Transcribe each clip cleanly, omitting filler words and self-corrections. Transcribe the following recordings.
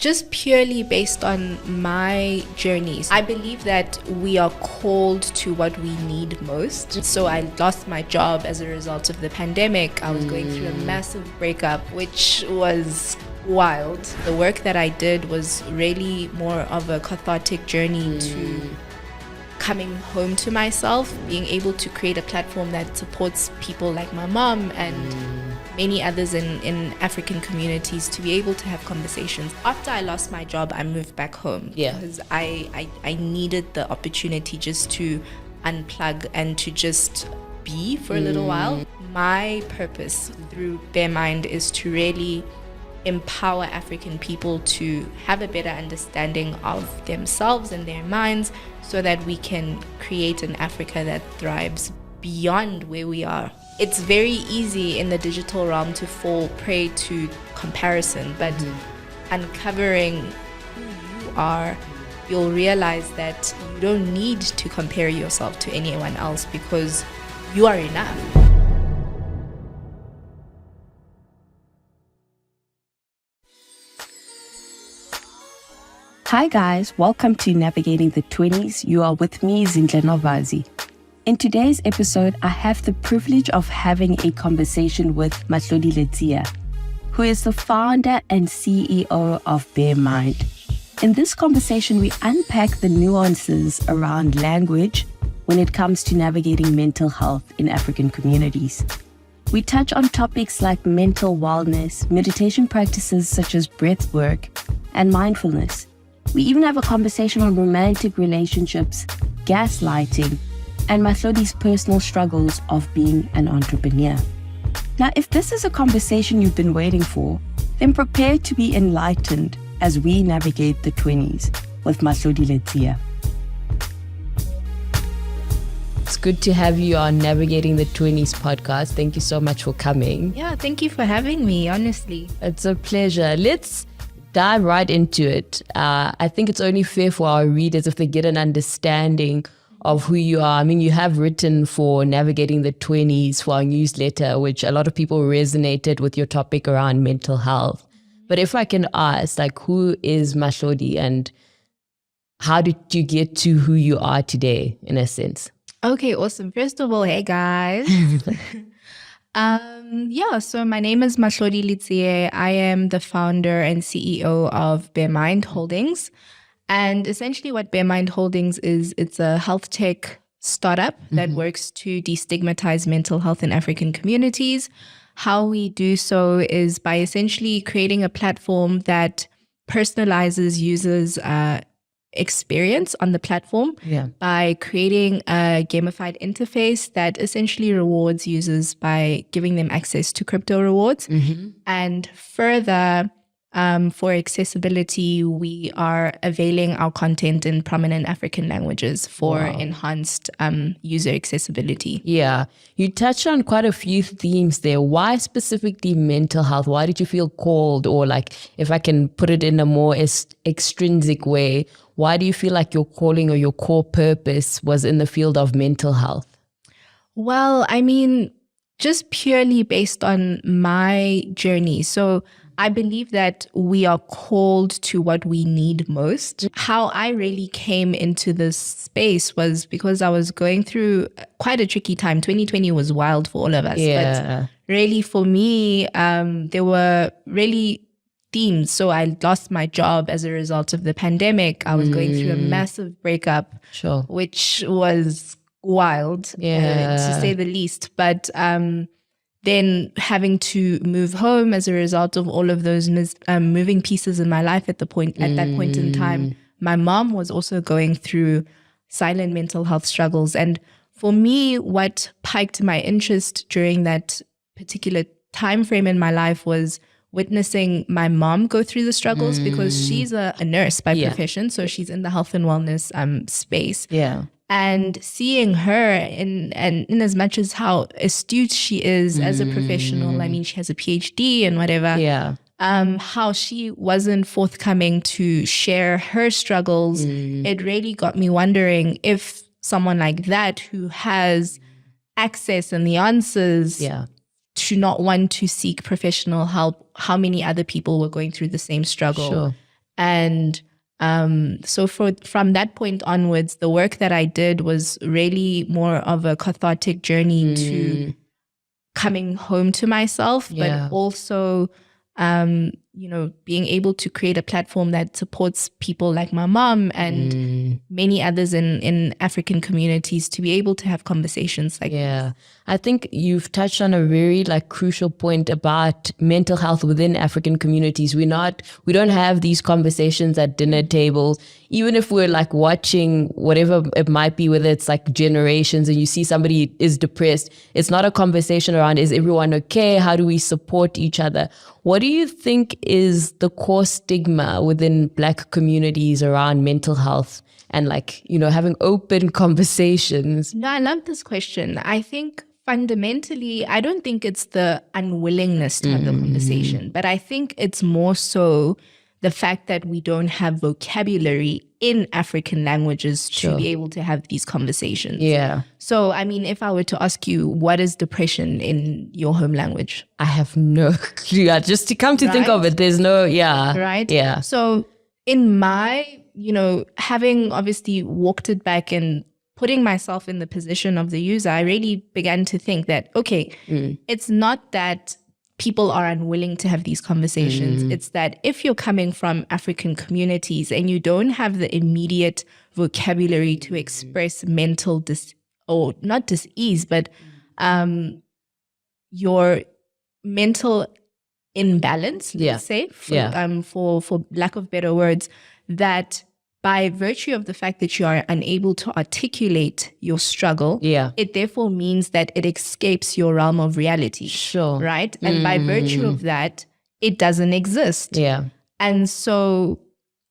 just purely based on my journeys. I believe that we are called to what we need most. So I lost my job as a result of the pandemic. I was going through a massive breakup, which was wild. The work that I did was really more of a cathartic journey to coming home to myself, being able to create a platform that supports people like my mom and many others in African communities to be able to have conversations. After I lost my job, I moved back home because I needed the opportunity just to unplug and to just be for a little while. My purpose through Bare Mind is to really empower African people to have a better understanding of themselves and their minds so that we can create an Africa that thrives beyond where we are. It's very easy in the digital realm to fall prey to comparison, but uncovering who you are, you'll realize that you don't need to compare yourself to anyone else because you are enough. Hi guys, welcome to Navigating the Twenties. You are with me, Zinhle Novazi. In today's episode, I have the privilege of having a conversation with Mahlodi Letsie, who is the founder and CEO of Bare Mind. In this conversation, we unpack the nuances around language when it comes to navigating mental health in African communities. We touch on topics like mental wellness, meditation practices such as breathwork, and mindfulness. We even have a conversation on romantic relationships, gaslighting, and Mahlodi's personal struggles of being an entrepreneur. Now, if this is a conversation you've been waiting for, then prepare to be enlightened as we navigate the 20s with Mahlodi Letsie. It's good to have you on Navigating the 20s podcast. Thank you so much for coming. Yeah, thank you for having me, honestly. It's a pleasure. Let's dive right into it. I think it's only fair for our readers if they get an understanding of who you are. I mean, you have written for Navigating the 20s for our newsletter, which a lot of people resonated with your topic around mental health. But if I can ask, like, who is Mahlodi and how did you get to who you are today, in a sense? Okay, awesome. First of all, hey guys. So my name is Mahlodi Letsie. I am the founder and CEO of Bare Mind Holdings. And essentially what Bare Mind Holdings is, it's a health tech startup that works to destigmatize mental health in African communities. How we do so is by essentially creating a platform that personalizes users' experience on the platform by creating a gamified interface that essentially rewards users by giving them access to crypto rewards. And further, for accessibility, we are availing our content in prominent African languages for enhanced user accessibility. Yeah, you touched on quite a few themes there. Why specifically mental health? Why did you feel called, or like, if I can put it in a more extrinsic way, why do you feel like your calling or your core purpose was in the field of mental health? Well, I mean, just purely based on my journey. So I believe that we are called to what we need most. How I really came into this space was because I was going through quite a tricky time. 2020 was wild for all of us. But really for me, there were really themes. So I lost my job as a result of the pandemic. I was going through a massive breakup, which was wild, to say the least. But then having to move home as a result of all of those moving pieces in my life at that point in time. My mom was also going through silent mental health struggles. And for me, what piqued my interest during that particular time frame in my life was witnessing my mom go through the struggles because she's a nurse by profession. So she's in the health and wellness space. And seeing her in as much as how astute she is as a professional, I mean, she has a PhD and whatever, how she wasn't forthcoming to share her struggles, it really got me wondering if someone like that who has access and the answers to not want to seek professional help, how many other people were going through the same struggle. And so from that point onwards, the work that I did was really more of a cathartic journey to coming home to myself, but also, being able to create a platform that supports people like my mom and many others in African communities to be able to have conversations like this. I think you've touched on a very crucial point about mental health within African communities. We don't have these conversations at dinner tables. Even if we're watching whatever it might be, whether it's generations and you see somebody is depressed, it's not a conversation around, is everyone okay? How do we support each other? What do you think is the core stigma within Black communities around mental health and having open conversations? No, I love this question. I think fundamentally, I don't think it's the unwillingness to have the conversation, but I think it's more so the fact that we don't have vocabulary in African languages to be able to have these conversations. Yeah. So, I mean, if I were to ask you, what is depression in your home language? I have no clue. Just to come to think of it, there's no, Right? Yeah. So in my, having obviously walked it back and putting myself in the position of the user, I really began to think that, okay, it's not that people are unwilling to have these conversations. It's that if you're coming from African communities and you don't have the immediate vocabulary to express mental not dis-ease, but your mental imbalance, let's say, for lack of better words, that by virtue of the fact that you are unable to articulate your struggle, it therefore means that it escapes your realm of reality. Right? And by virtue of that, it doesn't exist. And so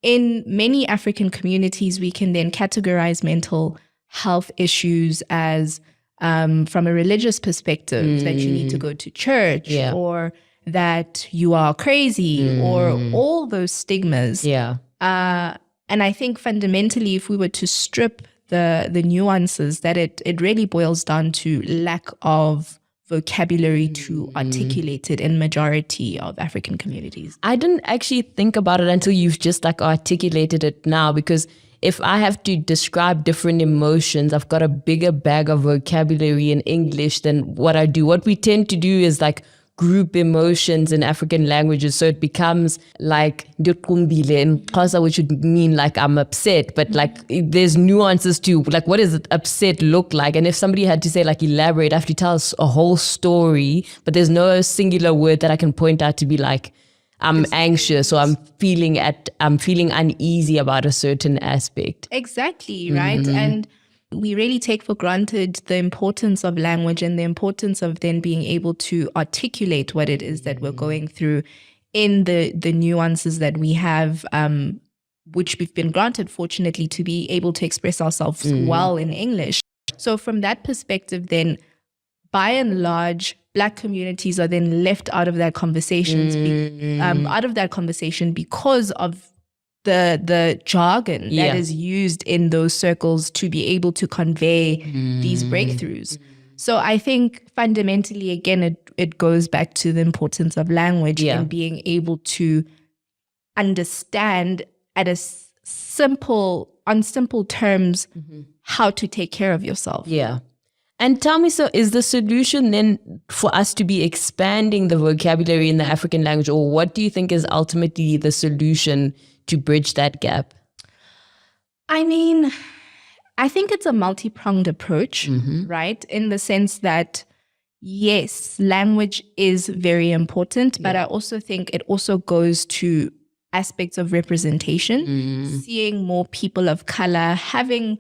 in many African communities, we can then categorize mental health issues as from a religious perspective, that you need to go to church or that you are crazy or all those stigmas. And I think fundamentally, if we were to strip the nuances, that it really boils down to lack of vocabulary to articulate it in majority of African communities. I didn't actually think about it until you've just articulated it now, because if I have to describe different emotions, I've got a bigger bag of vocabulary in English than what I do. What we tend to do is group emotions in African languages. So it becomes Ndikumbile in Xhosa, which would mean I'm upset, but there's nuances to what does upset look like? And if somebody had to say elaborate, I have to tell us a whole story, but there's no singular word that I can point out to be I'm anxious or I'm feeling uneasy about a certain aspect. Exactly, right? And we really take for granted the importance of language and the importance of then being able to articulate what it is that we're going through in the nuances that we have, which we've been granted, fortunately, to be able to express ourselves well in English. So from that perspective, then, by and large, Black communities are then left out of that conversation, because of the jargon that is used in those circles to be able to convey these breakthroughs. So I think fundamentally, again, it goes back to the importance of language and being able to understand on simple terms how to take care of yourself. And tell me, so is the solution then for us to be expanding the vocabulary in the African language, or what do you think is ultimately the solution to bridge that gap? I mean, I think it's a multi-pronged approach, right? In the sense that, yes, language is very important, but I also think it also goes to aspects of representation, seeing more people of color, having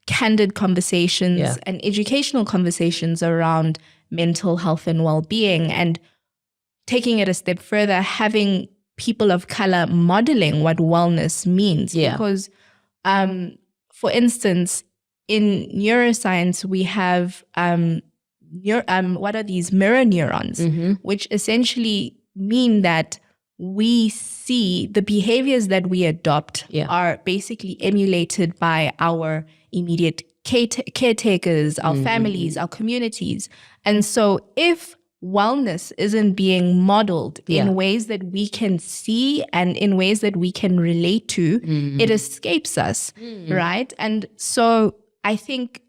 candid conversations and educational conversations around mental health and well-being, and taking it a step further, having people of color modeling what wellness means. Because, for instance, in neuroscience, we have what are these mirror neurons, which essentially mean that we see the behaviors that we adopt are basically emulated by our immediate caretakers, our families, our communities. And so if wellness isn't being modeled in ways that we can see and in ways that we can relate to, it escapes us, right? And so I think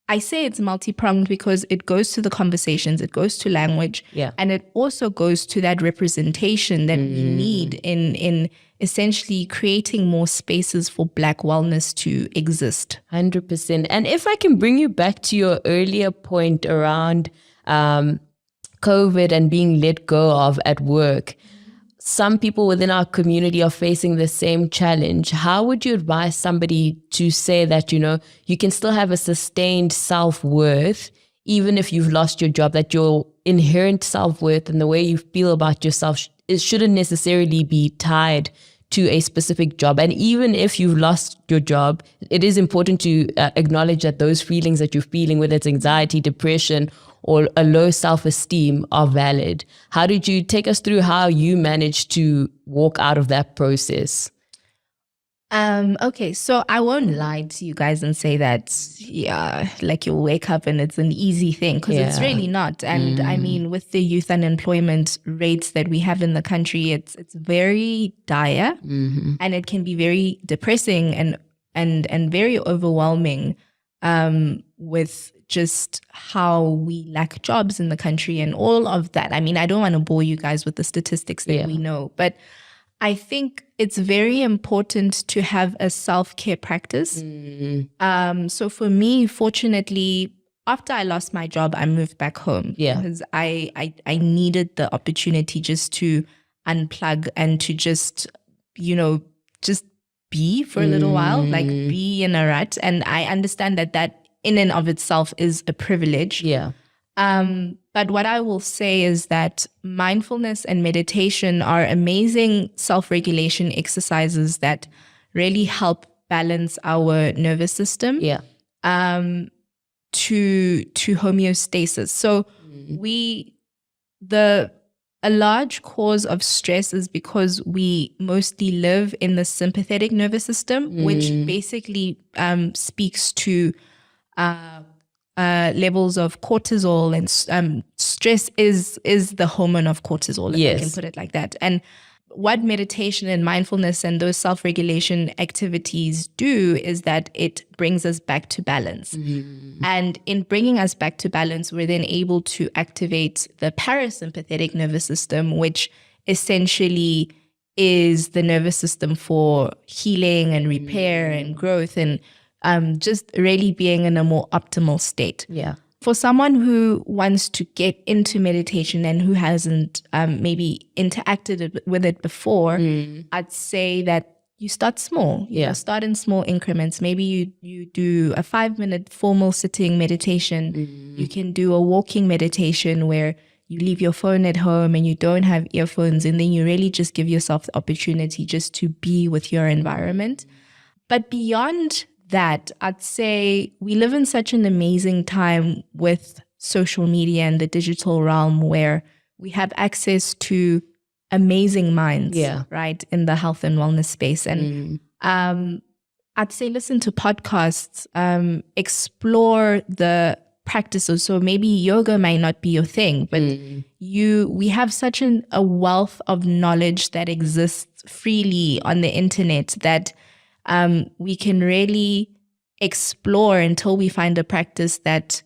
I say it's multi-pronged because it goes to the conversations, it goes to language, and it also goes to that representation that we need in essentially creating more spaces for Black wellness to exist. 100%. And if I can bring you back to your earlier point around COVID and being let go of at work, some people within our community are facing the same challenge. How would you advise somebody to say that, you can still have a sustained self-worth even if you've lost your job, that your inherent self-worth and the way you feel about yourself, it shouldn't necessarily be tied to a specific job? And even if you've lost your job, it is important to acknowledge that those feelings that you're feeling, whether it's anxiety, depression, or a low self-esteem, are valid. How did you take us through how you managed to walk out of that process? Okay, so I won't lie to you guys and say that, like you'll wake up and it's an easy thing, because it's really not. And I mean, with the youth unemployment rates that we have in the country, it's very dire, and it can be very depressing and very overwhelming, with just how we lack jobs in the country and all of that. I mean, I don't want to bore you guys with the statistics that we know, but I think it's very important to have a self-care practice. So for me, fortunately, after I lost my job, I moved back home because I needed the opportunity just to unplug and to just be for a little while, like be in a rut. And I understand that in and of itself is a privilege. But what I will say is that mindfulness and meditation are amazing self-regulation exercises that really help balance our nervous system to homeostasis. So a large cause of stress is because we mostly live in the sympathetic nervous system, which basically speaks to levels of cortisol, and stress is the hormone of cortisol, if I can put it like that. And what meditation and mindfulness and those self-regulation activities do is that it brings us back to balance. And in bringing us back to balance, we're then able to activate the parasympathetic nervous system, which essentially is the nervous system for healing and repair and growth, and just really being in a more optimal state. For someone who wants to get into meditation and who hasn't maybe interacted with it before, I'd say that you start small. You know, start in small increments. Maybe you do a 5-minute formal sitting meditation. You can do a walking meditation where you leave your phone at home and you don't have earphones, and then you really just give yourself the opportunity just to be with your environment. But beyond that, I'd say we live in such an amazing time with social media and the digital realm where we have access to amazing minds, right, in the health and wellness space. And I'd say listen to podcasts, explore the practices. So maybe yoga might not be your thing, but we have such a wealth of knowledge that exists freely on the internet that we can really explore until we find a practice that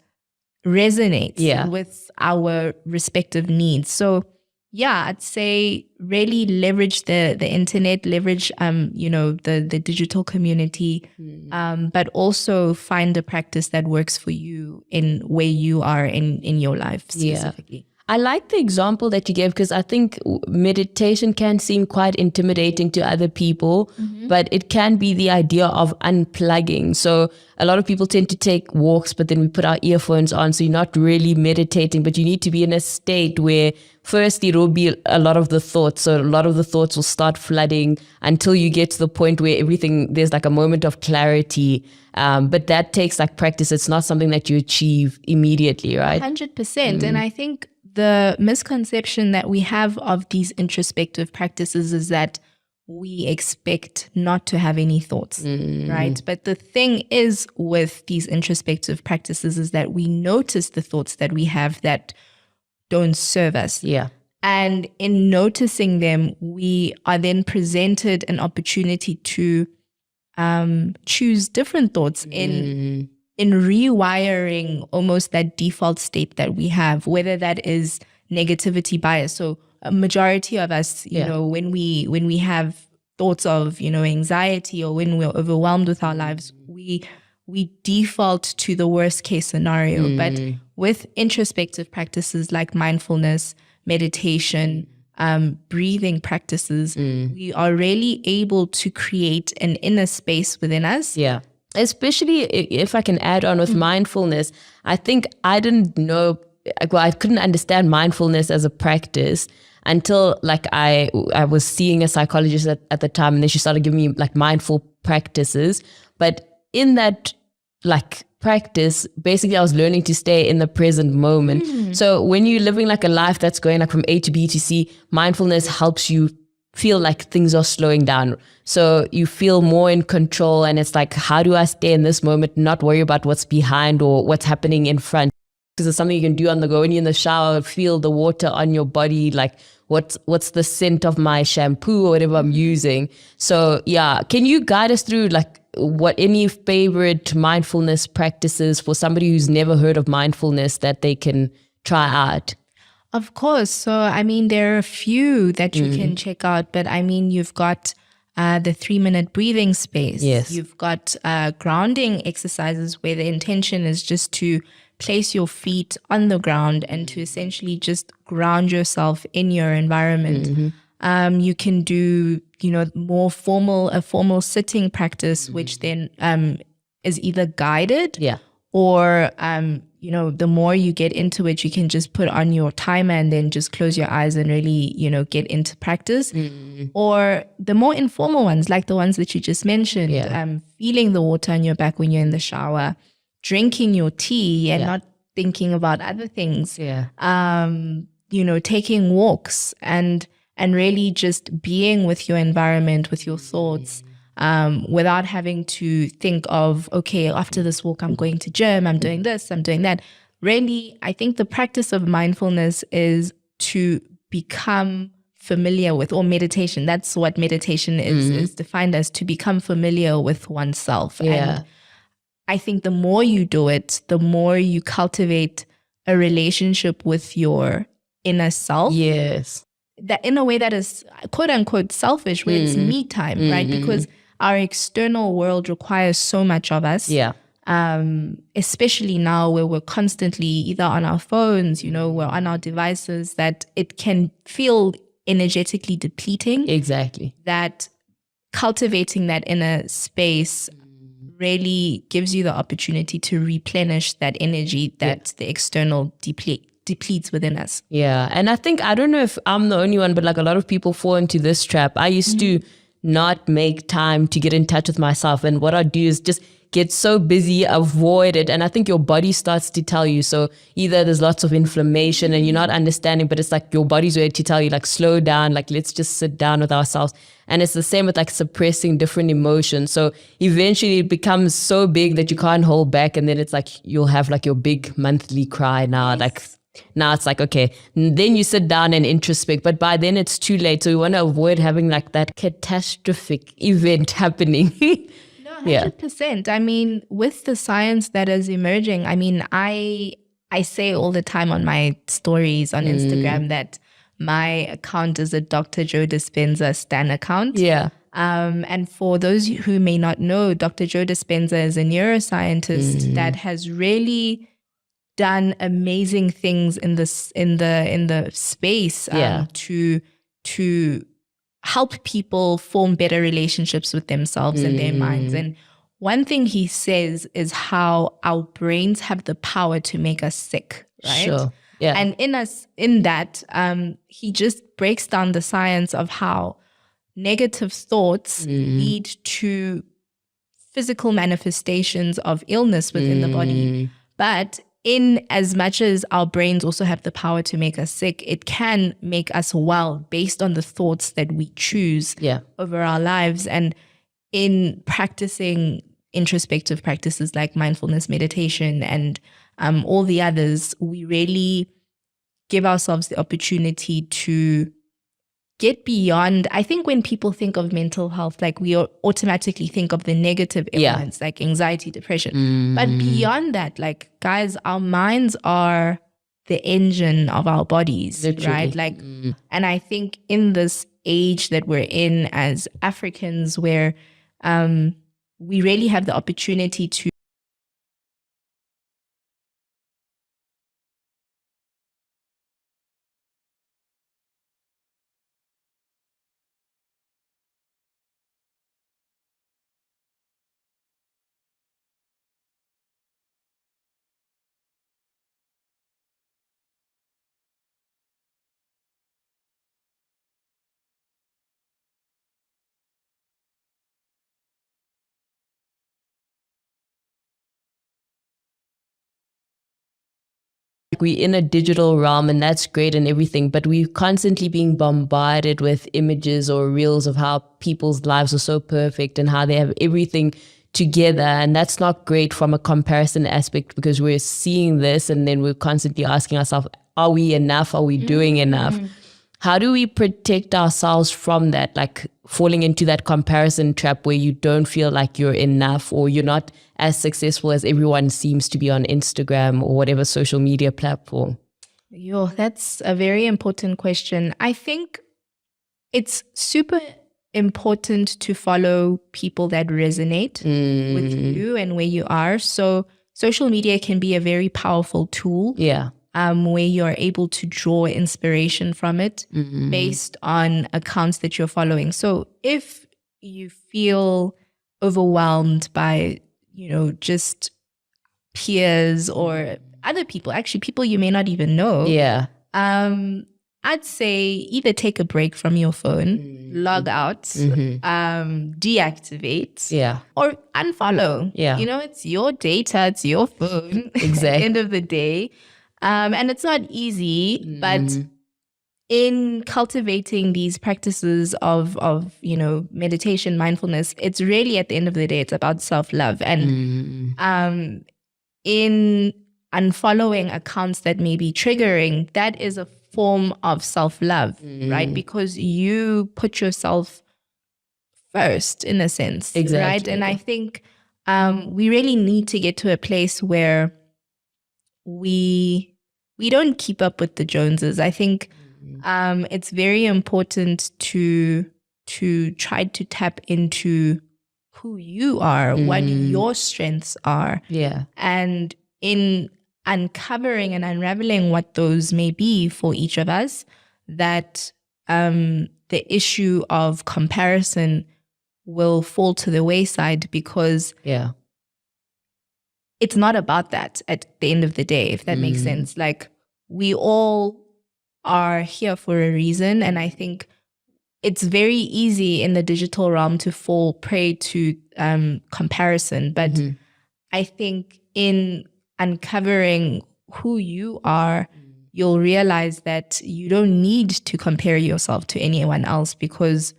resonates with our respective needs. So I'd say really leverage the internet, leverage the digital community, but also find a practice that works for you in where you are in your life specifically. I like the example that you gave, because I think meditation can seem quite intimidating to other people, but it can be the idea of unplugging. So a lot of people tend to take walks, but then we put our earphones on. So you're not really meditating, but you need to be in a state where firstly, it will be a lot of the thoughts. So a lot of the thoughts will start flooding until you get to the point where there's like a moment of clarity. But that takes like practice. It's not something that you achieve immediately, right? 100%. And I think the misconception that we have of these introspective practices is that we expect not to have any thoughts, right? But the thing is with these introspective practices is that we notice the thoughts that we have that don't serve us. Yeah. And in noticing them, we are then presented an opportunity to choose different thoughts in rewiring almost that default state that we have, whether that is negativity bias. So a majority of us, you know, when we have thoughts of, you know, anxiety or when we're overwhelmed with our lives, we default to the worst case scenario. But with introspective practices like mindfulness, meditation, breathing practices, we are really able to create an inner space within us. Yeah. Especially if I can add on with mindfulness, I think I didn't know, well, I couldn't understand mindfulness as a practice until like I was seeing a psychologist at the time, and then she started giving me like mindful practices. But in that like practice, basically I was learning to stay in the present moment. So when you're living like a life that's going like from A to B to C, mindfulness helps you feel like things are slowing down. So you feel more in control, and it's like, how do I stay in this moment, not worry about what's behind or what's happening in front? Because it's something you can do on the go. When you're in the shower, feel the water on your body, like what's the scent of my shampoo or whatever I'm using. So yeah, can you guide us through like what any favorite mindfulness practices for somebody who's never heard of mindfulness that they can try out? Of course. So, I mean, there are a few that you can check out, but I mean, you've got the 3-minute breathing space. Yes. You've got grounding exercises where the intention is just to place your feet on the ground and to essentially just ground yourself in your environment. You can do, you know, a formal sitting practice, which then is either guided or, you know, the more you get into it, you can just put on your timer and then just close your eyes and really, you know, get into practice. Or the more informal ones, like the ones that you just mentioned, feeling the water on your back when you're in the shower, drinking your tea and not thinking about other things, you know, taking walks and really just being with your environment, with your thoughts, without having to think of, okay, after this walk, I'm going to gym, I'm doing this, I'm doing that. Really, I think the practice of mindfulness is to become familiar with, or meditation. That's what meditation is defined as, to become familiar with oneself. And I think the more you do it, the more you cultivate a relationship with your inner self. Yes. That in a way that is quote unquote selfish, where it's me time, right? Because our external world requires so much of us. Especially now where we're constantly either on our phones, you know, we're on our devices, that it can feel energetically depleting. Exactly. That cultivating that inner space really gives you the opportunity to replenish that energy that the external depletes within us. Yeah. And I think, I don't know if I'm the only one, but like a lot of people fall into this trap. I used to not make time to get in touch with myself. And what I do is just get so busy, avoid it. And I think your body starts to tell you. So either there's lots of inflammation and you're not understanding, but it's like your body's ready to tell you, like, slow down, like, let's just sit down with ourselves. And it's the same with like suppressing different emotions. So eventually it becomes so big that you can't hold back. And then it's like, you'll have like your big monthly cry now, like, now it's like, okay, then you sit down and introspect, but by then it's too late. So we want to avoid having like that catastrophic event happening. No, 100%. I mean, with the science that is emerging, I mean, I say all the time on my stories on Instagram that my account is a Dr. Joe Dispenza Stan account. And for those who may not know, Dr. Joe Dispenza is a neuroscientist that has really done amazing things in the space to help people form better relationships with themselves and their minds. And one thing he says is how our brains have the power to make us sick, right? Sure. Yeah. And in that, he just breaks down the science of how negative thoughts lead to physical manifestations of illness within the body. But in as much as our brains also have the power to make us sick, it can make us well based on the thoughts that we choose over our lives. And in practicing introspective practices like mindfulness, meditation, and all the others, we really give ourselves the opportunity to get beyond. I think when people think of mental health, like we automatically think of the negative elements, like anxiety, depression. But beyond that, like guys, our minds are the engine of our bodies, right? Like, and I think in this age that we're in as Africans, where we really have the opportunity to we're in a digital realm and that's great and everything, but we're constantly being bombarded with images or reels of how people's lives are so perfect and how they have everything together. And that's not great from a comparison aspect, because we're seeing this and then we're constantly asking ourselves, are we enough? Are we doing enough? How do we protect ourselves from that, like falling into that comparison trap where you don't feel like you're enough or you're not as successful as everyone seems to be on Instagram or whatever social media platform? Yo, that's a very important question. I think it's super important to follow people that resonate with you and where you are. So social media can be a very powerful tool. Where you're able to draw inspiration from it based on accounts that you're following. So if you feel overwhelmed by, just peers or other people, actually people you may not even know, I'd say either take a break from your phone, log out, deactivate, or unfollow. It's your data, it's your phone at the end of the day. And it's not easy, but in cultivating these practices of meditation, mindfulness, it's really at the end of the day, it's about self-love. And in unfollowing accounts that may be triggering, that is a form of self-love, right? Because you put yourself first in a sense, right? And I think we really need to get to a place where we don't keep up with the Joneses. I think it's very important to try to tap into who you are, what your strengths are. And in uncovering and unraveling what those may be for each of us, that the issue of comparison will fall to the wayside, because it's not about that at the end of the day, if that makes sense. Like, we all are here for a reason. And I think it's very easy in the digital realm to fall prey to comparison. But I think in uncovering who you are, you'll realize that you don't need to compare yourself to anyone else, because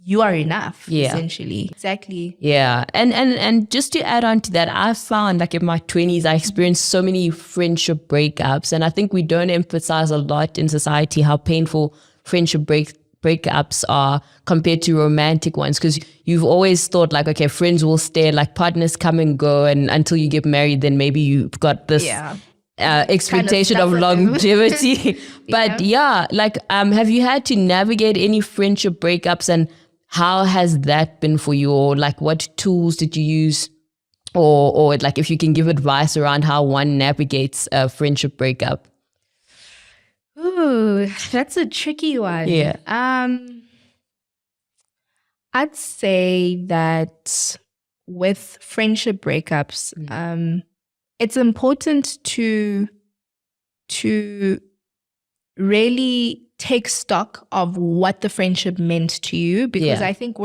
you are enough, essentially. Exactly. And just to add on to that, I found like in my 20s, I experienced so many friendship breakups. And I think we don't emphasize a lot in society how painful friendship breakups are compared to romantic ones. Because you've always thought like, okay, friends will stay, like partners come and go. And until you get married, then maybe you've got this expectation kind of longevity. But have you had to navigate any friendship breakups, and how has that been for you? Or like, what tools did you use? Or like, if you can give advice around how one navigates a friendship breakup. Ooh, that's a tricky one. I'd say that with friendship breakups, it's important to really take stock of what the friendship meant to you, because I think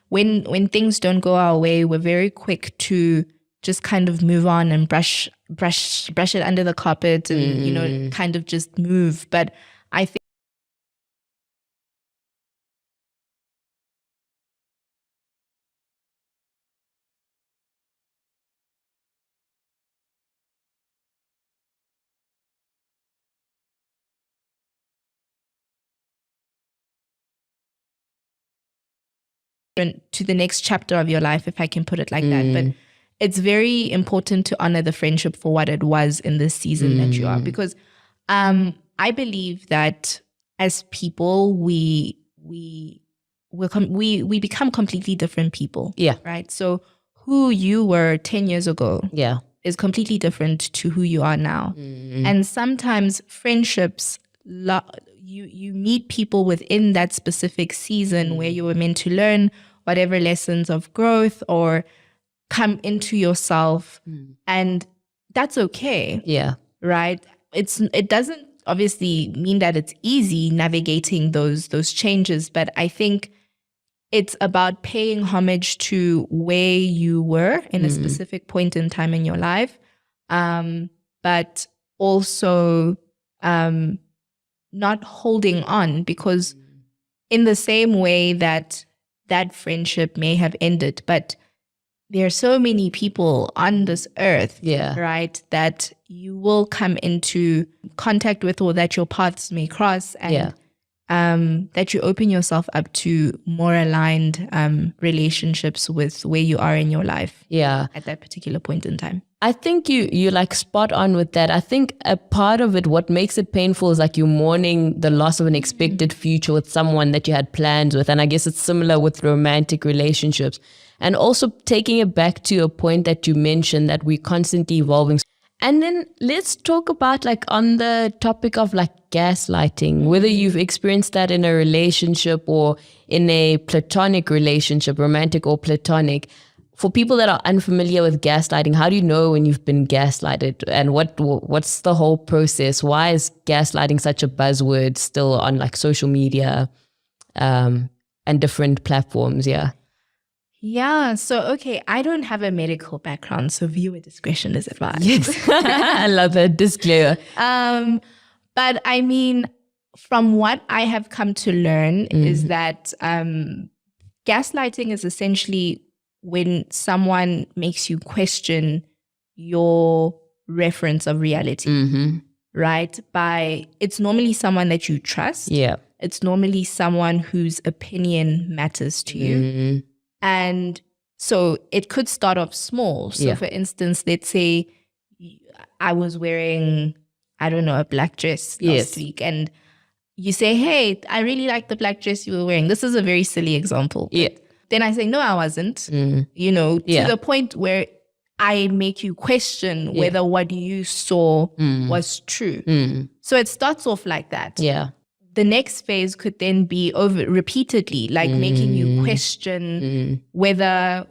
when things don't go our way, we're very quick to just kind of move on and brush it under the carpet and kind of just move. But I think to the next chapter of your life, if I can put it like that. But it's very important to honor the friendship for what it was in this season that you are, because I believe that as people, we become completely different people. Yeah. Right. So who you were 10 years ago is completely different to who you are now. And sometimes friendships, you meet people within that specific season where you were meant to learn whatever lessons of growth or come into yourself, and that's okay. Yeah. Right. It doesn't obviously mean that it's easy navigating those changes, but I think it's about paying homage to where you were in a specific point in time in your life, but also not holding on, because in the same way that friendship may have ended, but there are so many people on this earth, right, that you will come into contact with, or that your paths may cross, and that you open yourself up to more aligned relationships with where you are in your life at that particular point in time. I think you like spot on with that. I think a part of it, what makes it painful, is like you're mourning the loss of an expected future with someone that you had plans with. And I guess it's similar with romantic relationships. And also taking it back to a point that you mentioned, that we're constantly evolving. And then let's talk about, like, on the topic of like gaslighting, whether you've experienced that in a relationship or in a platonic relationship, romantic or platonic. For people that are unfamiliar with gaslighting, how do you know when you've been gaslighted, and what's the whole process? Why is gaslighting such a buzzword still on like social media and different platforms? Yeah. So, okay, I don't have a medical background, so viewer discretion is advised. Yes. I love that disclaimer. But I mean, from what I have come to learn is that gaslighting is essentially when someone makes you question your reference of reality, right? It's normally someone that you trust. Yeah. It's normally someone whose opinion matters to you. And so it could start off small. So for instance, let's say I was wearing, I don't know, a black dress last week, and you say, hey, I really like the black dress you were wearing. This is a very silly example. Then I say, no, I wasn't, to the point where I make you question whether what you saw was true. So it starts off like that. The next phase could then be over repeatedly, like making you question whether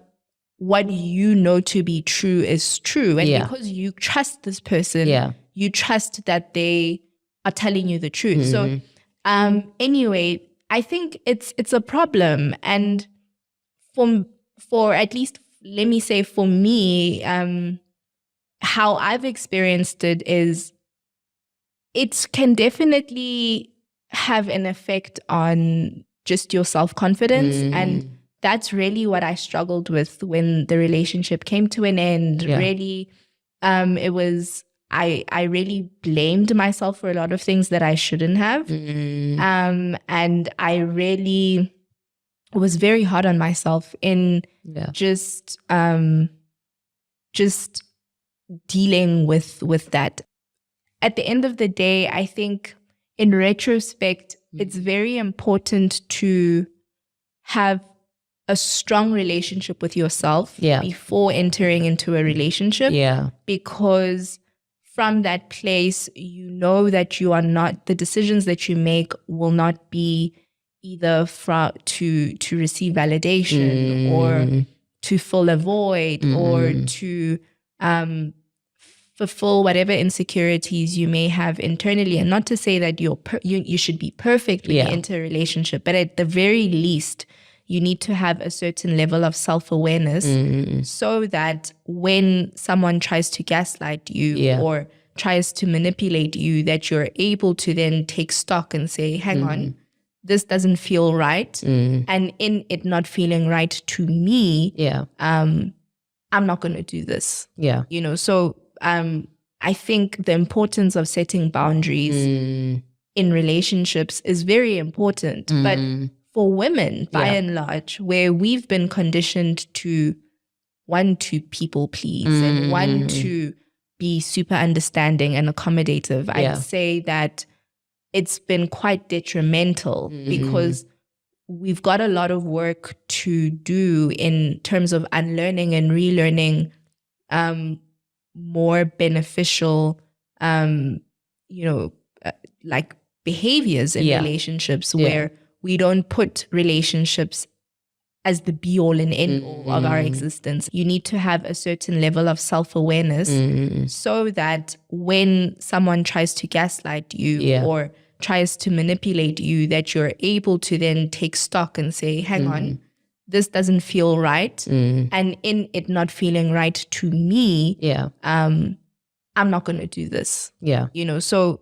what you know to be true is true. And because you trust this person, you trust that they are telling you the truth. So anyway, I think it's a problem. And for at least, let me say for me, how I've experienced it is it can definitely have an effect on just your self-confidence. And that's really what I struggled with when the relationship came to an end. Really, it was, I really blamed myself for a lot of things that I shouldn't have. And I really was very hard on myself in just dealing with that. At the end of the day, I think in retrospect, it's very important to have a strong relationship with yourself before entering into a relationship. Because from that place, you know that you are not, the decisions that you make will not be either to receive validation or to fill a void or to fulfill whatever insecurities you may have internally. And not to say that you should be perfect when you enter a relationship, but at the very least, you need to have a certain level of self-awareness so that when someone tries to gaslight you or tries to manipulate you, that you're able to then take stock and say, hang on, this doesn't feel right. And in it not feeling right to me, I'm not going to do this. So I think the importance of setting boundaries in relationships is very important. But for women, by and large, where we've been conditioned to want to people please and want to be super understanding and accommodative, I'd say that it's been quite detrimental because we've got a lot of work to do in terms of unlearning and relearning more beneficial, like behaviors in relationships where we don't put relationships as the be all and end all of our existence. You need to have a certain level of self-awareness so that when someone tries to gaslight you or tries to manipulate you, that you're able to then take stock and say, hang on, this doesn't feel right. And in it not feeling right to me, I'm not going to do this. So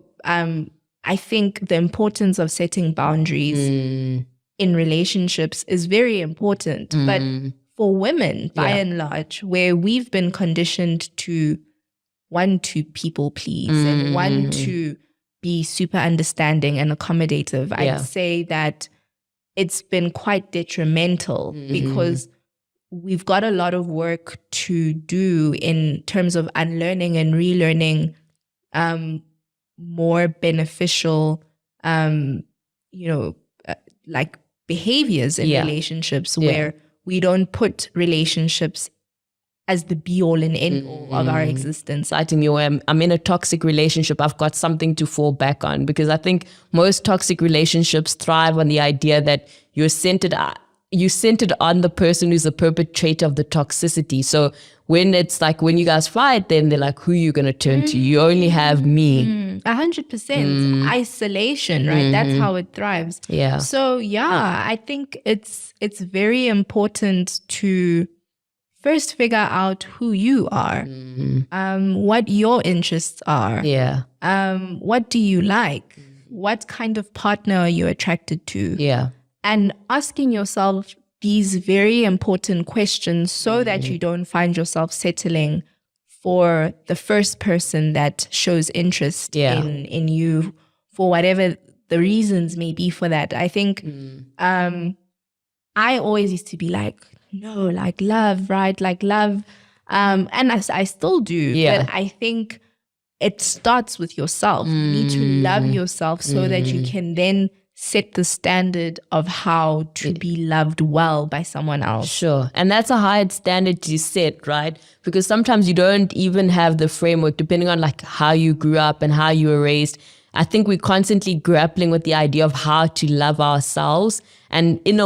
I think the importance of setting boundaries in relationships is very important. But for women, by and large, where we've been conditioned to want to people please and want to be super understanding and accommodative, I'd say that it's been quite detrimental because we've got a lot of work to do in terms of unlearning and relearning more beneficial, like behaviors in relationships where we don't put relationships as the be all and end all of our existence. I think I'm in a toxic relationship. I've got something to fall back on, because I think most toxic relationships thrive on the idea that you're centered on the person who's the perpetrator of the toxicity. So when it's like, when you guys fight, then they're like, who are you going to turn to? You only have me. 100%. Isolation, right? That's how it thrives. So I think it's very important to first figure out who you are, what your interests are, what do you like, what kind of partner are you attracted to, and asking yourself these very important questions so that you don't find yourself settling for the first person that shows interest in you for whatever the reasons may be for that. I think I always used to be like, no, like love, right? Like love. And I still do. But I think it starts with yourself. You need to love yourself so that you can then set the standard of how to be loved well by someone else. Sure. And that's a hard standard to set, right? Because sometimes you don't even have the framework, depending on like how you grew up and how you were raised. I think we're constantly grappling with the idea of how to love ourselves. And in a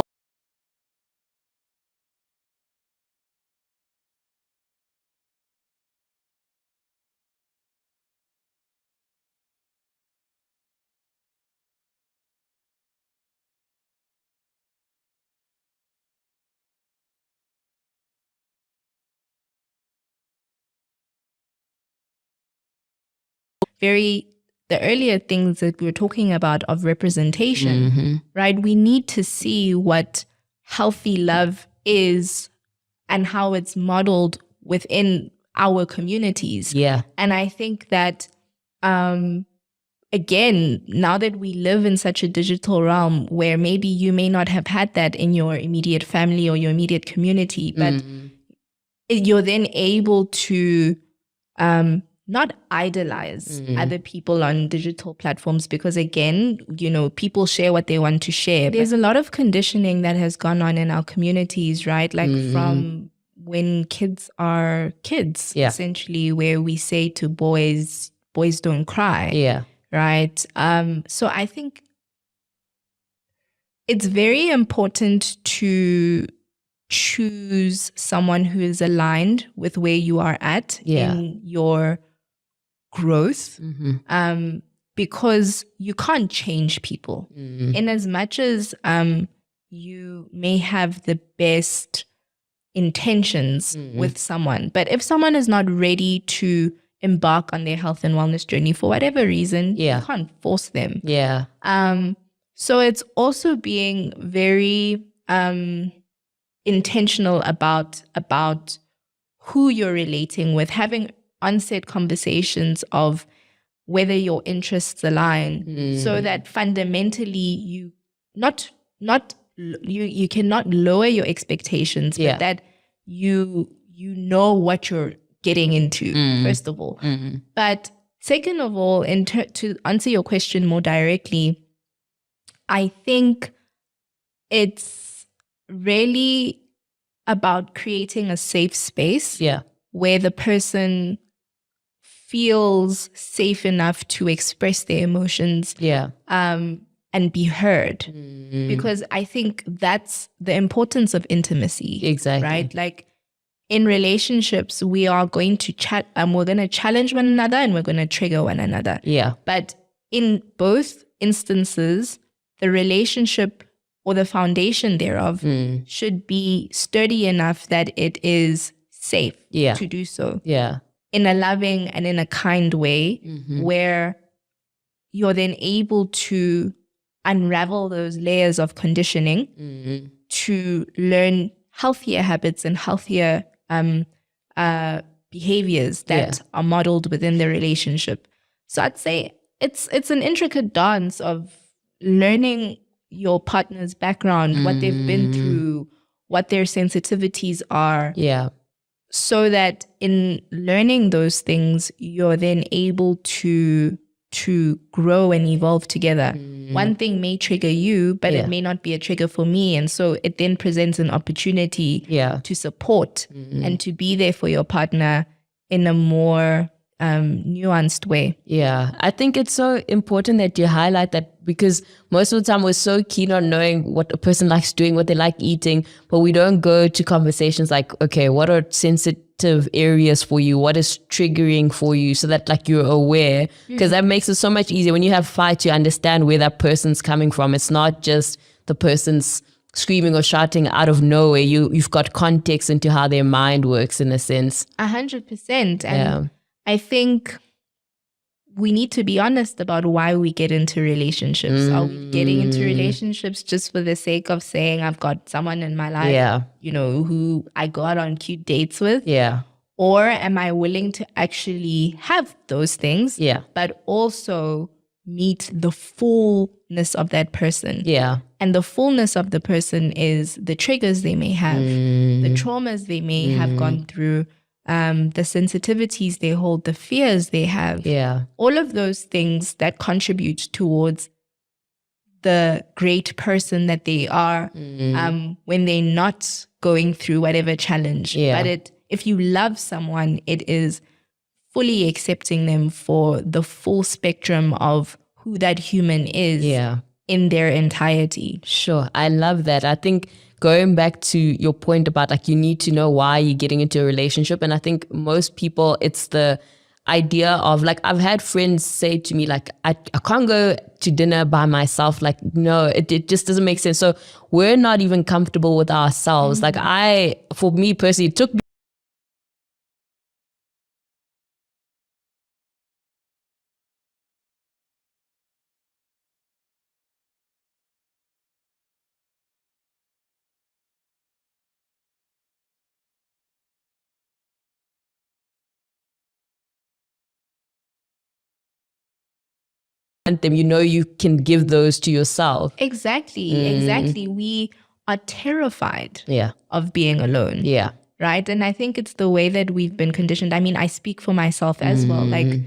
the earlier things that we were talking about of representation, right? We need to see what healthy love is and how it's modeled within our communities. And I think that, again, now that we live in such a digital realm where maybe you may not have had that in your immediate family or your immediate community, but you're then able to not idolize other people on digital platforms, because again, people share what they want to share. There's a lot of conditioning that has gone on in our communities, right? Like from when kids are kids, essentially, where we say to boys don't cry. Right. So I think it's very important to choose someone who is aligned with where you are at in your growth, because you can't change people. In as much as you may have the best intentions with someone, but if someone is not ready to embark on their health and wellness journey for whatever reason, you can't force them. So it's also being very intentional about who you're relating with, having onset conversations of whether your interests align, so that fundamentally you not you cannot lower your expectations, Yeah. but that you know what you're getting into, first of all. But second of all, to answer your question more directly, I think it's really about creating a safe space where the person feels safe enough to express their emotions and be heard. Because I think that's the importance of intimacy. Exactly. Right? Like in relationships, we are going to chat, we're going to challenge one another and we're going to trigger one another. Yeah. But in both instances, the relationship or the foundation thereof should be sturdy enough that it is safe to do so. Yeah. In a loving and in a kind way, where you're then able to unravel those layers of conditioning to learn healthier habits and healthier behaviors that are modeled within the relationship. So I'd say it's an intricate dance of learning your partner's background, what they've been through, what their sensitivities are. Yeah. So that in learning those things, you're then able to grow and evolve together. One thing may trigger you, but it may not be a trigger for me. And so it then presents an opportunity to support and to be there for your partner in a more nuanced way. Yeah, I think it's so important that you highlight that, because most of the time we're so keen on knowing what a person likes doing, what they like eating, but we don't go to conversations like, okay, what are sensitive areas for you? What is triggering for you? So that like you're aware, because that makes it so much easier. When you have fights, you understand where that person's coming from. It's not just the person's screaming or shouting out of nowhere. You've got context into how their mind works in a sense. 100%. And I think we need to be honest about why we get into relationships. Are we getting into relationships just for the sake of saying I've got someone in my life, who I go out on cute dates with? Yeah. Or am I willing to actually have those things, but also meet the fullness of that person? Yeah. And the fullness of the person is the triggers they may have, the traumas they may have gone through, the sensitivities they hold, the fears they have. Yeah. All of those things that contribute towards the great person that they are when they're not going through whatever challenge. Yeah. But if you love someone, it is fully accepting them for the full spectrum of who that human is in their entirety. Sure. I love that. I think going back to your point about like you need to know why you're getting into a relationship. And I think most people, it's the idea of like, I've had friends say to me like, I can't go to dinner by myself. Like, no, it just doesn't make sense. So we're not even comfortable with ourselves. Like for me personally, it took me them, you can give those to yourself. Exactly. We are terrified of being alone. Yeah. Right. And I think it's the way that we've been conditioned. I mean, I speak for myself as well. Like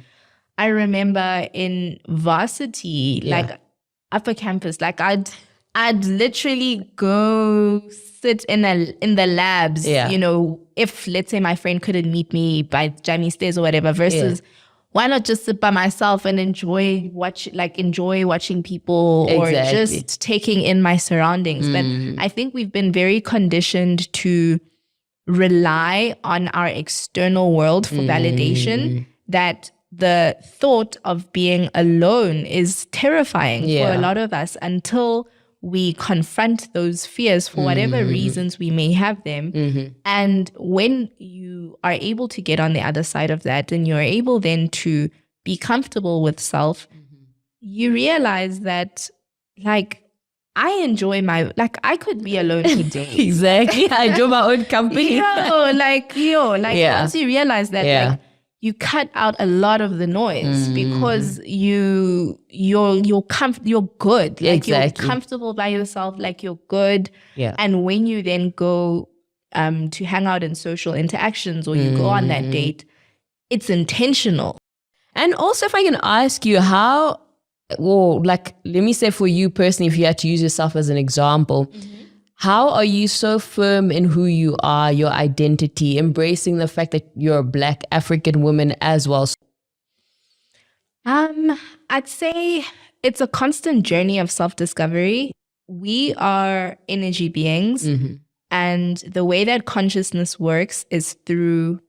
I remember in varsity, like upper campus, like I'd literally go sit in the labs, if let's say my friend couldn't meet me by Jamie Stairs or whatever, versus why not just sit by myself and enjoy watching people or just taking in my surroundings. But I think we've been very conditioned to rely on our external world for validation, that the thought of being alone is terrifying for a lot of us until we confront those fears for whatever reasons we may have them. And when you are able to get on the other side of that and you're able then to be comfortable with self, you realize that like I enjoy I could be alone today. Exactly. I enjoy my own company. Once you realize that like you cut out a lot of the noise because you're good. Like you're comfortable by yourself, like you're good. Yeah. And when you then go to hang out in social interactions or you go on that date, it's intentional. And also, if I can ask you, how, well, like, let me say for you personally, if you had to use yourself as an example, how are you so firm in who you are, your identity, embracing the fact that you're a Black African woman as well? I'd say it's a constant journey of self-discovery. We are energy beings, and the way that consciousness works is through,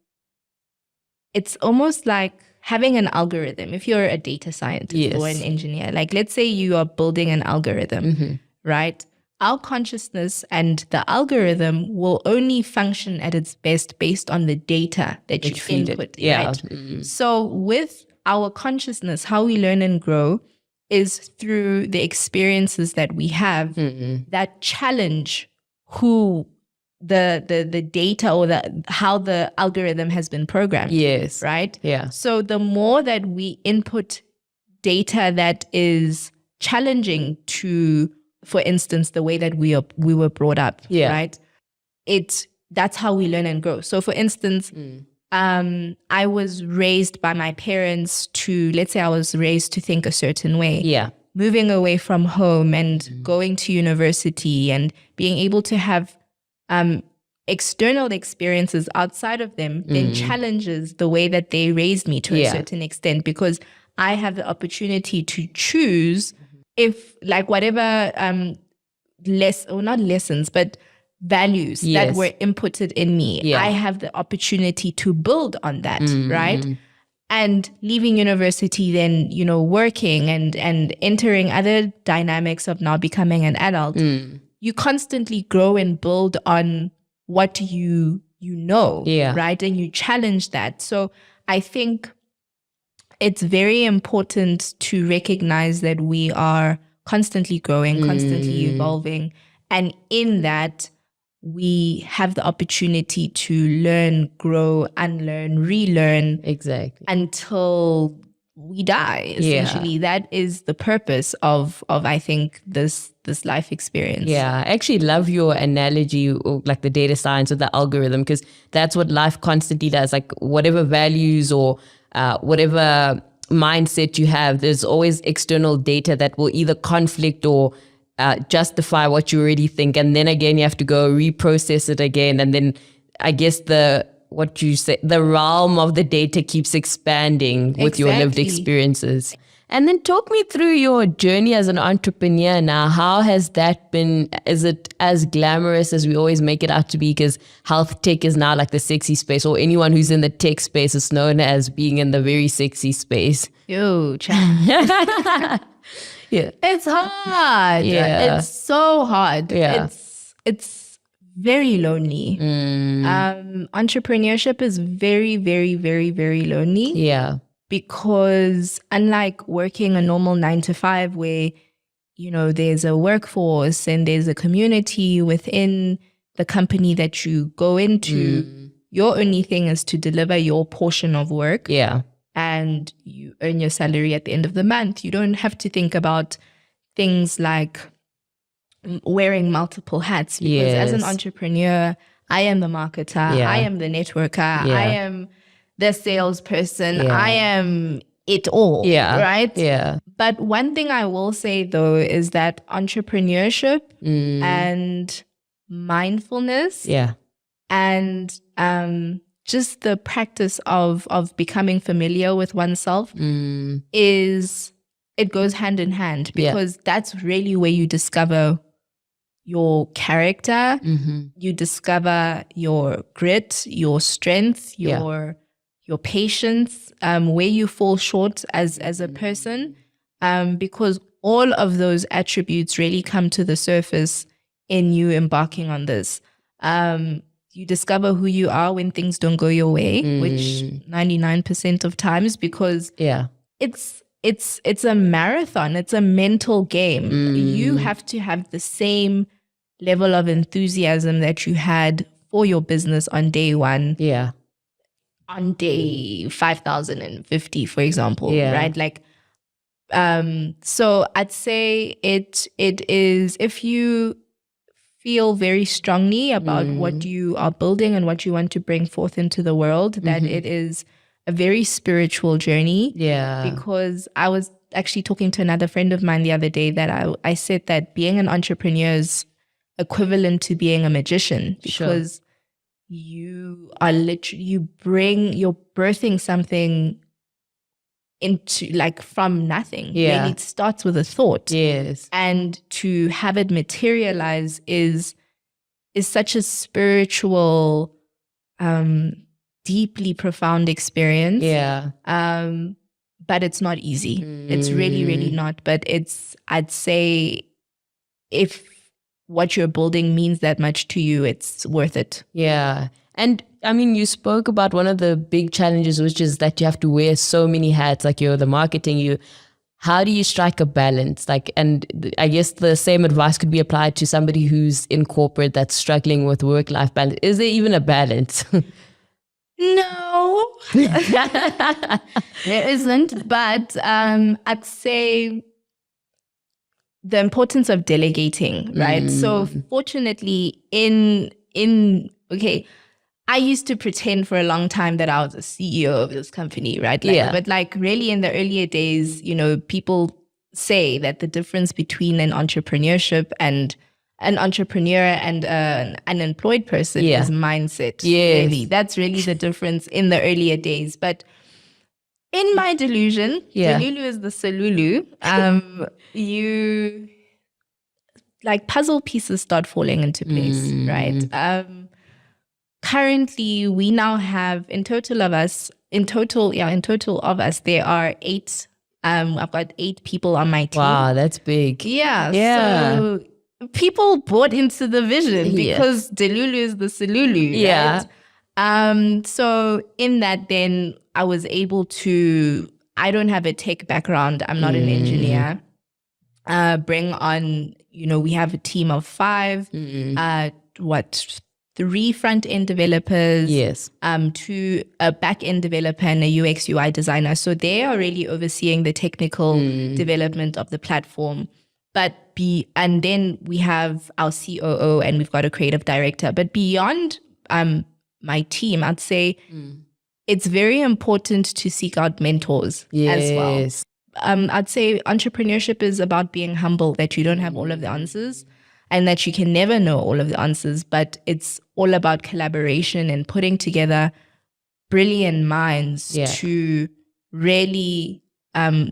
it's almost like having an algorithm. If you're a data scientist or an engineer, like let's say you are building an algorithm, right? Our consciousness and the algorithm will only function at its best based on the data that you input. Right? So with our consciousness, how we learn and grow is through the experiences that we have that challenge who the data or how the algorithm has been programmed. Yes. Right? Yeah. So the more that we input data that is challenging to, for instance, the way that we were brought up, right? That's how we learn and grow. So for instance, I was raised by my parents to, let's say I was raised to think a certain way. Yeah. Moving away from home and going to university and being able to have external experiences outside of them then challenges the way that they raised me to a certain extent, because I have the opportunity to choose if, like, whatever not lessons, but values that were inputted in me, I have the opportunity to build on that, right? And leaving university, then, you know, working and entering other dynamics of now becoming an adult, you constantly grow and build on what you know, right? And you challenge that. So I think it's very important to recognize that we are constantly growing, constantly evolving. And in that, we have the opportunity to learn, grow, unlearn, relearn. Exactly. Until we die, essentially. That is the purpose of I think, this life experience. Yeah, I actually love your analogy, or like the data science or the algorithm, because that's what life constantly does. Like whatever values or whatever mindset you have, there's always external data that will either conflict or justify what you already think. And then again, you have to go reprocess it again. And then I guess the realm of the data keeps expanding with your lived experiences. And then talk me through your journey as an entrepreneur now. How has that been? Is it as glamorous as we always make it out to be? Because health tech is now like the sexy space, or anyone who's in the tech space is known as being in the very sexy space. Yo, child. It's hard. It's so hard. It's very lonely. Entrepreneurship is very, very, very, very lonely. Yeah. Because unlike working a normal 9-to-5 where, you know, there's a workforce and there's a community within the company that you go into, your only thing is to deliver your portion of work. Yeah. And you earn your salary at the end of the month. You don't have to think about things like wearing multiple hats. Because as an entrepreneur, I am the marketer, I am the networker, I am the salesperson, I am it all, right? Yeah. But one thing I will say though is that entrepreneurship and mindfulness and just the practice of becoming familiar with oneself it goes hand in hand, because that's really where you discover your character, you discover your grit, your strength, your patience, where you fall short as a person, because all of those attributes really come to the surface in you embarking on this. You discover who you are when things don't go your way, which 99% of times, because it's a marathon, it's a mental game. You have to have the same level of enthusiasm that you had for your business on day one. on day 5,050, for example, Yeah. right? Like, so I'd say it is, if you feel very strongly about what you are building and what you want to bring forth into the world, that it is a very spiritual journey. Yeah. Because I was actually talking to another friend of mine the other day that I said that being an entrepreneur is equivalent to being a magician, because you are literally, you're birthing something into, like, from nothing. Yeah. Really, it starts with a thought. Yes. And to have it materialize is such a spiritual, deeply profound experience. Yeah. But it's not easy. It's really, really not. But I'd say, if what you're building means that much to you, it's worth it. Yeah. And I mean, you spoke about one of the big challenges, which is that you have to wear so many hats, like you're the marketing, how do you strike a balance? Like, and I guess the same advice could be applied to somebody who's in corporate that's struggling with work-life balance. Is there even a balance? No, there isn't. But I'd say the importance of delegating, right? So fortunately, I used to pretend for a long time that I was a CEO of this company, right? But like, really, in the earlier days, people say that the difference between an entrepreneurship and an entrepreneur and an unemployed person is mindset. Yes. Really, that's really the difference in the earlier days. But in my delusion, Delulu is the Salulu. You, like, puzzle pieces start falling into place, right? Currently, we now have, in total of us, there are 8. I've got 8 people on my team. Wow, that's big. Yeah. Yeah. So people bought into the vision because Delulu is the Salulu. Yeah. Right? So in that, then I was able to, I don't have a tech background. I'm not an engineer. Bring on, we have a team of 5, 3 front-end developers, 2 a back-end developer and a UX UI designer. So they are really overseeing the technical development of the platform. And then we have our COO and we've got a creative director. But beyond my team, I'd say it's very important to seek out mentors as well. I'd say entrepreneurship is about being humble, that you don't have all of the answers and that you can never know all of the answers, but it's all about collaboration and putting together brilliant minds to really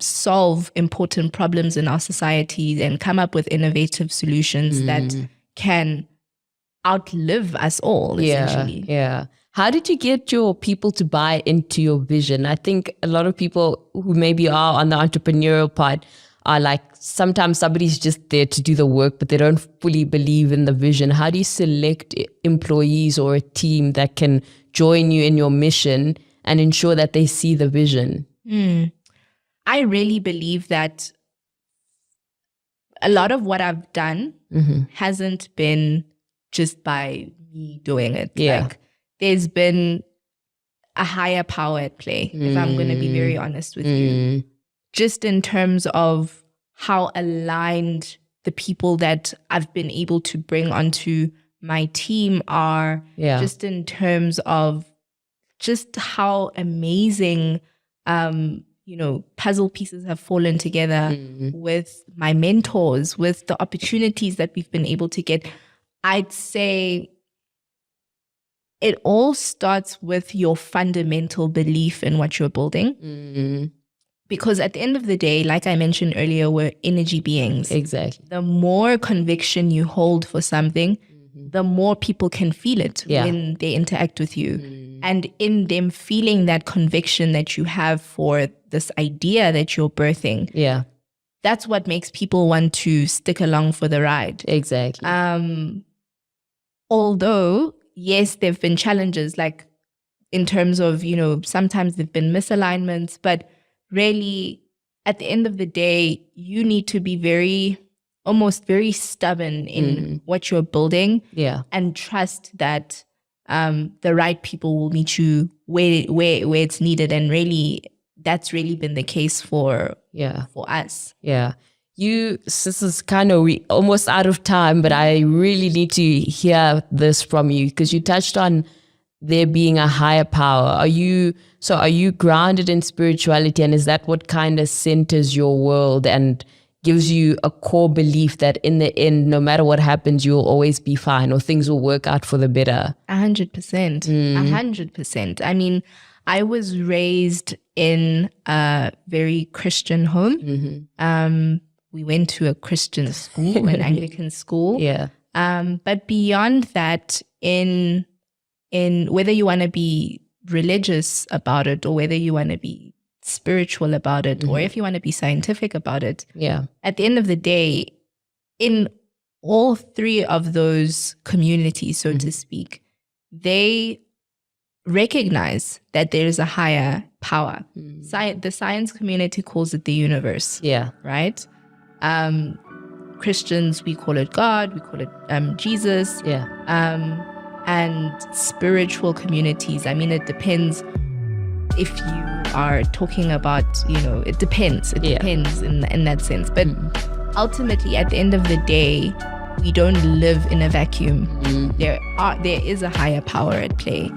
solve important problems in our society and come up with innovative solutions that can outlive us all, essentially. Yeah. How did you get your people to buy into your vision? I think a lot of people who maybe are on the entrepreneurial part are like, sometimes somebody's just there to do the work, but they don't fully believe in the vision. How do you select employees or a team that can join you in your mission and ensure that they see the vision? I really believe that a lot of what I've done hasn't been just by me doing it. Like, there's been a higher power at play, if I'm going to be very honest with you. Just in terms of how aligned the people that I've been able to bring onto my team are, just in terms of just how amazing, puzzle pieces have fallen together with my mentors, with the opportunities that we've been able to get. I'd say it all starts with your fundamental belief in what you're building. Because at the end of the day, like I mentioned earlier, we're energy beings. Exactly. The more conviction you hold for something, the more people can feel it when they interact with you. And in them feeling that conviction that you have for this idea that you're birthing, that's what makes people want to stick along for the ride. Exactly. Although, yes, there have been challenges, like in terms of, sometimes there've been misalignments, but really, at the end of the day, you need to be almost very stubborn in what you're building, and trust that the right people will meet you where it's needed. And really, that's really been the case for us. Yeah. This is kind of almost out of time, but I really need to hear this from you, because you touched on there being a higher power. Are you grounded in spirituality, and is that what kind of centers your world and gives you a core belief that in the end, no matter what happens, you'll always be fine, or things will work out for the better? 100%. 100%. I mean, I was raised in a very Christian home. We went to a Christian school, an Anglican school. Yeah. But beyond that, in whether you want to be religious about it, or whether you want to be spiritual about it, or if you want to be scientific about it, at the end of the day, in all three of those communities, so to speak, they recognize that there is a higher power. The science community calls it the universe. Yeah. Right? Christians, we call it God, we call it Jesus. Yeah. And spiritual communities, I mean, it depends if you are talking about, it depends. It depends in that sense. But ultimately, at the end of the day, we don't live in a vacuum. There is a higher power at play.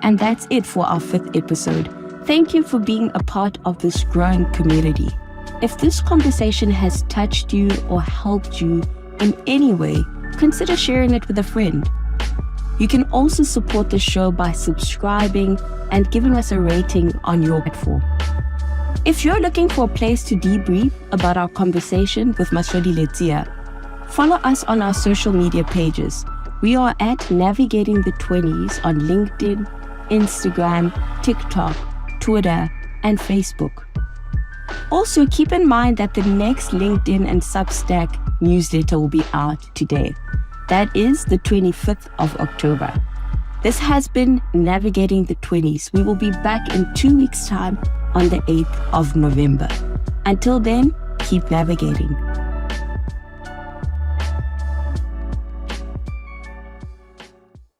And that's it for our 5th episode. Thank you for being a part of this growing community. If this conversation has touched you or helped you in any way, consider sharing it with a friend. You can also support the show by subscribing and giving us a rating on your platform. If you're looking for a place to debrief about our conversation with Mahlodi Letsie, follow us on our social media pages. We are at Navigating the 20s on LinkedIn, Instagram, TikTok, Twitter, and Facebook. Also, keep in mind that the next LinkedIn and Substack newsletter will be out today. That is the 25th of October. This has been Navigating the 20s. We will be back in 2 weeks' time on the 8th of November. Until then, keep navigating.